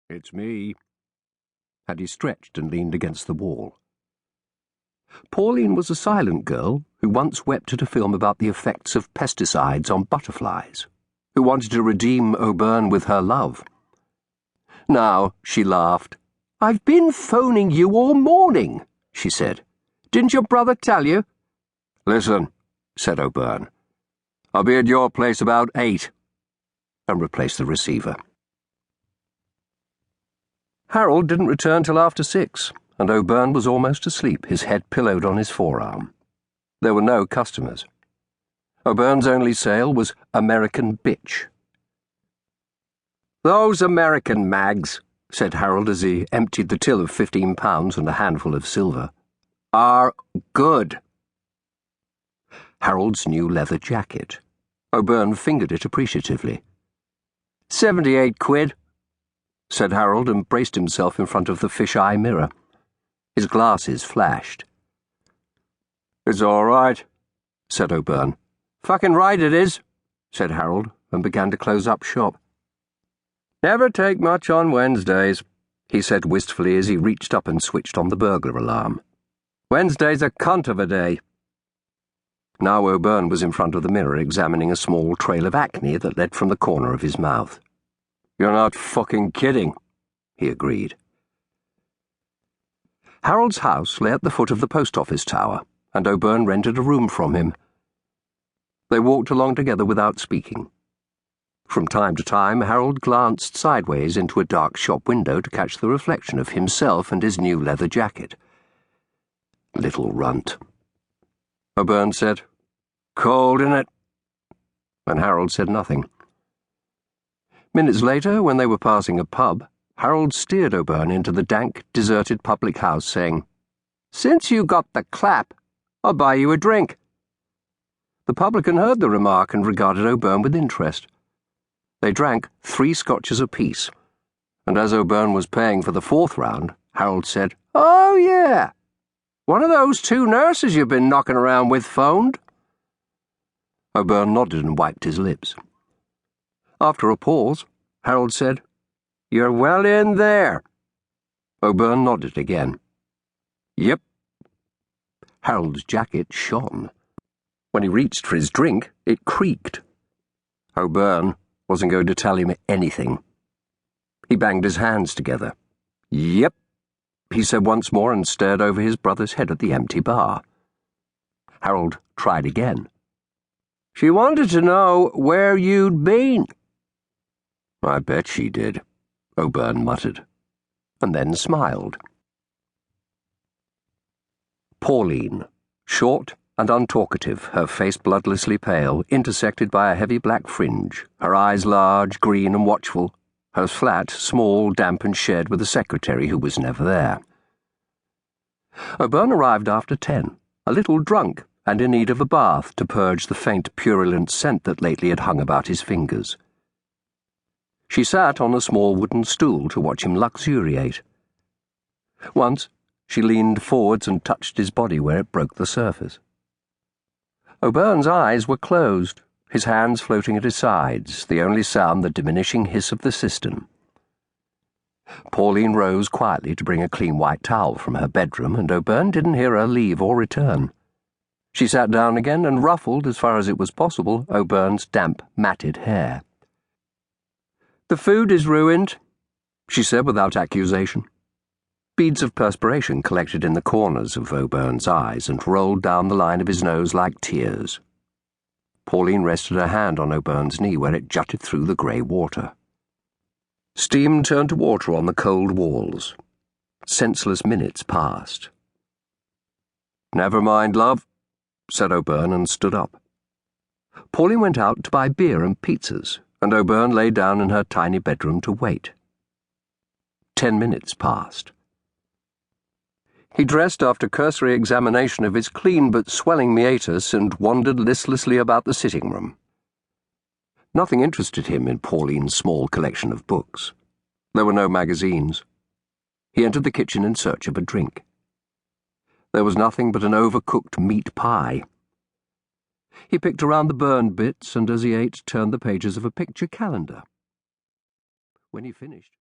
"It's me," had he stretched and leaned against the wall. Pauline was a silent girl who once wept at a film about the effects of pesticides on butterflies, who wanted to redeem Auburn with her love. Now she laughed. "I've been phoning you all morning," she said. "Didn't your brother tell you?" "Listen," said Auburn. "I'll be at your place about 8, and replaced the receiver. Harold didn't return till after 6, and Auburn was almost asleep, his head pillowed on his forearm. There were no customers. Auburn's only sale was American Bitch. "Those American mags," said Harold as he emptied the till of £15 and a handful of silver, "are good." Harold's new leather jacket. Auburn fingered it appreciatively. 78 quid, said Harold and braced himself in front of the fisheye mirror. His glasses flashed. "It's all right," said Auburn. "Fucking right it is," said Harold, and began to close up shop. "Never take much on Wednesdays," he said wistfully as he reached up and switched on the burglar alarm. "Wednesday's a cunt of a day." Now Auburn was in front of the mirror examining a small trail of acne that led from the corner of his mouth. "You're not fucking kidding," he agreed. Harold's house lay at the foot of the post office tower, and Auburn rented a room from him. They walked along together without speaking. From time to time, Harold glanced sideways into a dark shop window to catch the reflection of himself and his new leather jacket. Little runt. Auburn said, "Cold, innit?" And Harold said nothing. Minutes later, when they were passing a pub, Harold steered Auburn into the dank, deserted public house, saying, "Since you got the clap, I'll buy you a drink." The publican heard the remark and regarded Auburn with interest. They drank 3 scotches apiece, and as Auburn was paying for the 4th round, Harold said, "Oh, yeah. One of those 2 nurses you've been knocking around with phoned." Auburn nodded and wiped his lips. After a pause, Harold said, "You're well in there." Auburn nodded again. "Yep." Harold's jacket shone. When he reached for his drink, it creaked. Auburn wasn't going to tell him anything. He banged his hands together. "Yep," he said once more and stared over his brother's head at the empty bar. Harold tried again. "She wanted to know where you'd been." "I bet she did," Auburn muttered, and then smiled. Pauline, short and untalkative, her face bloodlessly pale, intersected by a heavy black fringe, her eyes large, green and watchful, her flat, small, damp and shared with a secretary who was never there. Auburn arrived after 10, a little drunk and in need of a bath to purge the faint, purulent scent that lately had hung about his fingers. She sat on a small wooden stool to watch him luxuriate. Once, she leaned forwards and touched his body where it broke the surface. Auburn's eyes were closed, his hands floating at his sides, the only sound the diminishing hiss of the cistern. Pauline rose quietly to bring a clean white towel from her bedroom, and Auburn didn't hear her leave or return. She sat down again and ruffled, as far as it was possible, Auburn's damp, matted hair. "The food is ruined," she said without accusation. Beads of perspiration collected in the corners of Auburn's eyes and rolled down the line of his nose like tears. Pauline rested her hand on Auburn's knee where it jutted through the grey water. Steam turned to water on the cold walls. Senseless minutes passed. "Never mind, love," said Auburn and stood up. Pauline went out to buy beer and pizzas, and Auburn lay down in her tiny bedroom to wait. 10 minutes passed. He dressed after cursory examination of his clean but swelling meatus and wandered listlessly about the sitting room. Nothing interested him in Pauline's small collection of books. There were no magazines. He entered the kitchen in search of a drink. There was nothing but an overcooked meat pie. He picked around the burned bits and as he ate turned the pages of a picture calendar. When he finished,